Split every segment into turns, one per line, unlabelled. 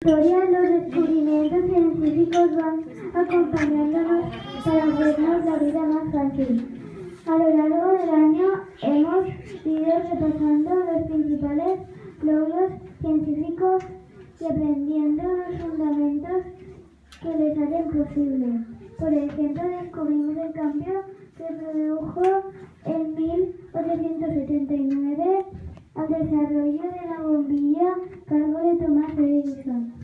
historia, los descubrimientos científicos van acompañándonos para hacernos la vida más fácil. A lo largo del año hemos ido repasando los principales logros científicos y aprendiendo los fundamentos que les hacen posible. Por ejemplo, descubrimos el cambio que produjo en 1879 al desarrollo de la bombilla a cargo de Thomas Edison.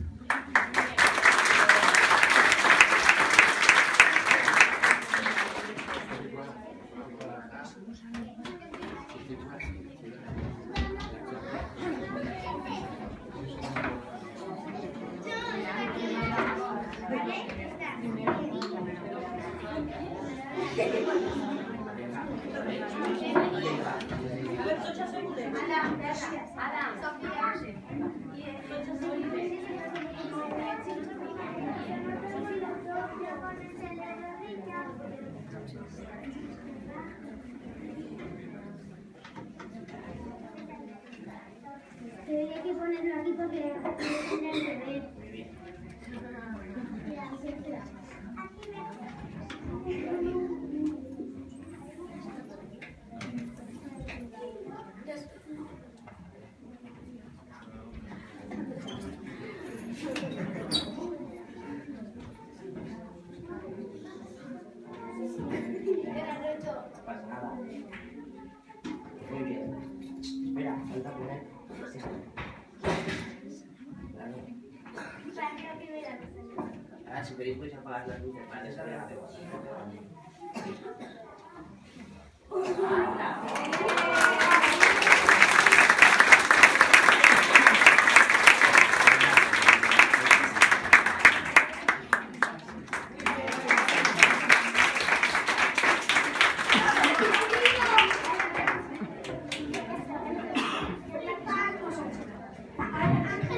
Debería que ponerlo aquí porque tiene el bebé.
Muy bien. Espera, falta poner. Ahora, si queréis, podéis apagar las luces para que se vea mejor.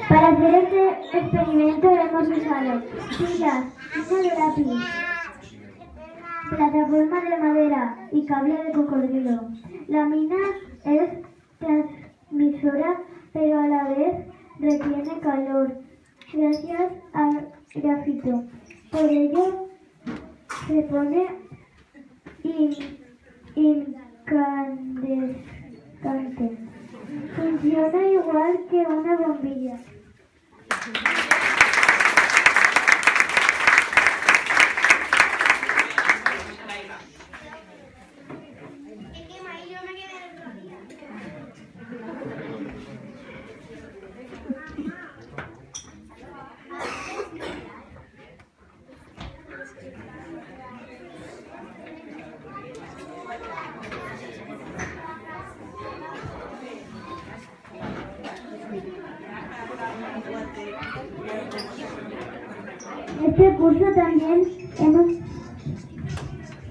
Para hacer este experimento hemos usado pilas, tinta de lápiz, plataforma de madera y cable de cocodrilo. La mina es transmisora, pero a la vez retiene calor gracias al grafito. Por ello se pone incandescente. Funciona igual que una bombilla.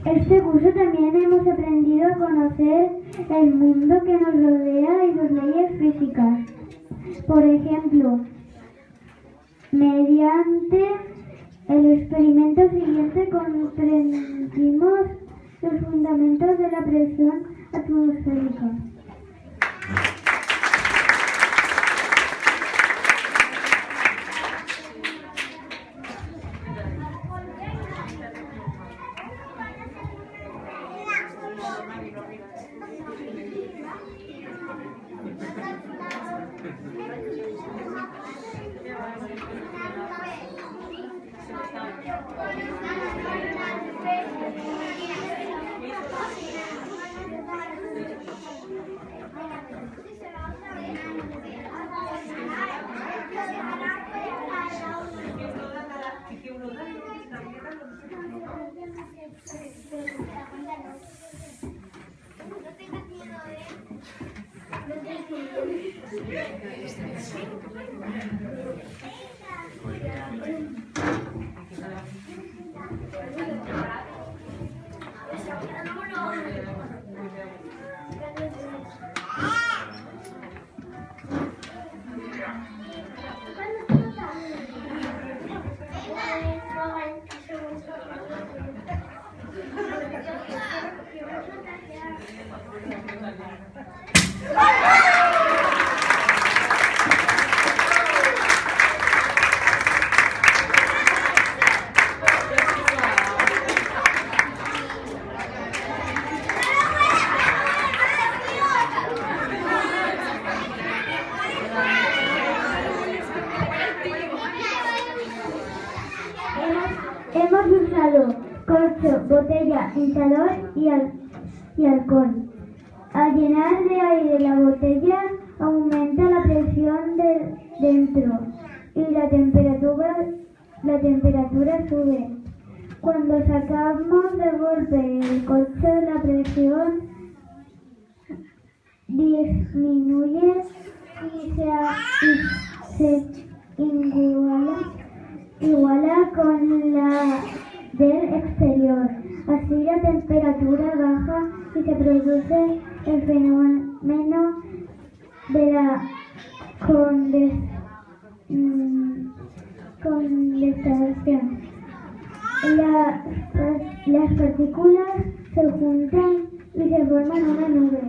Este curso también hemos aprendido a conocer el mundo que nos rodea y sus leyes físicas. Por ejemplo, mediante el experimento siguiente comprendimos los fundamentos de la presión atmosférica. Hemos usado corcho, botella, hinchador y alcohol. Al llenar de aire la botella, aumenta la presión dentro y la temperatura sube. Cuando sacamos de golpe el corcho, la presión disminuye y se iguala con la del exterior. Así la temperatura baja y se produce el fenómeno de la condensación. Las partículas se juntan y se forman una nube.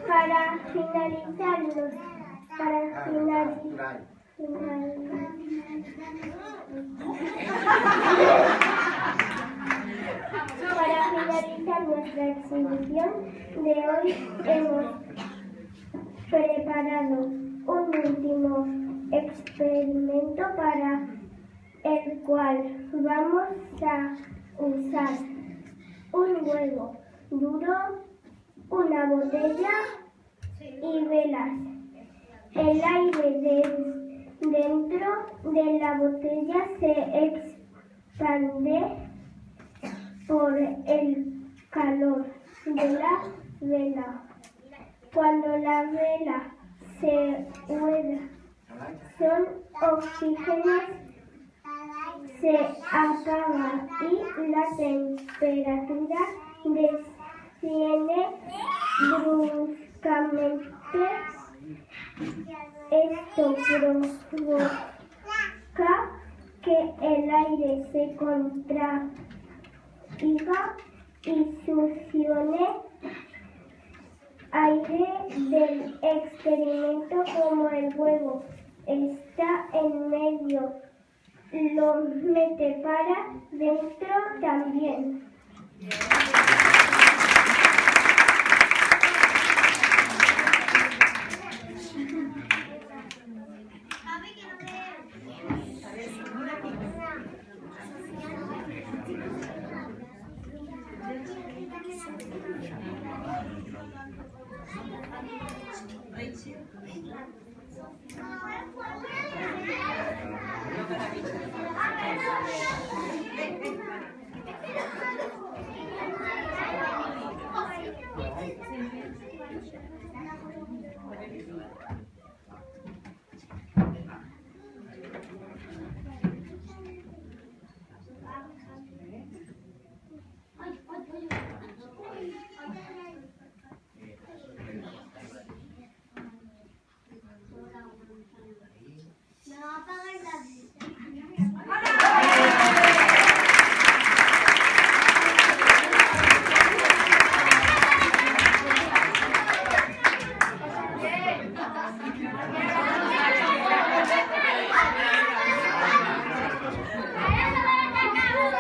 Para finalizar, nuestra exhibición de hoy, hemos preparado un último experimento para el cual vamos a usar un huevo duro, una botella y velas. El aire dentro de la botella se expande por el calor de la vela. Cuando la vela se huela, son oxígenos, se apaga y la temperatura desciende bruscamente. Esto provoca que el aire se contraiga y succione aire del experimento. Como el huevo está en medio, lo mete para dentro también.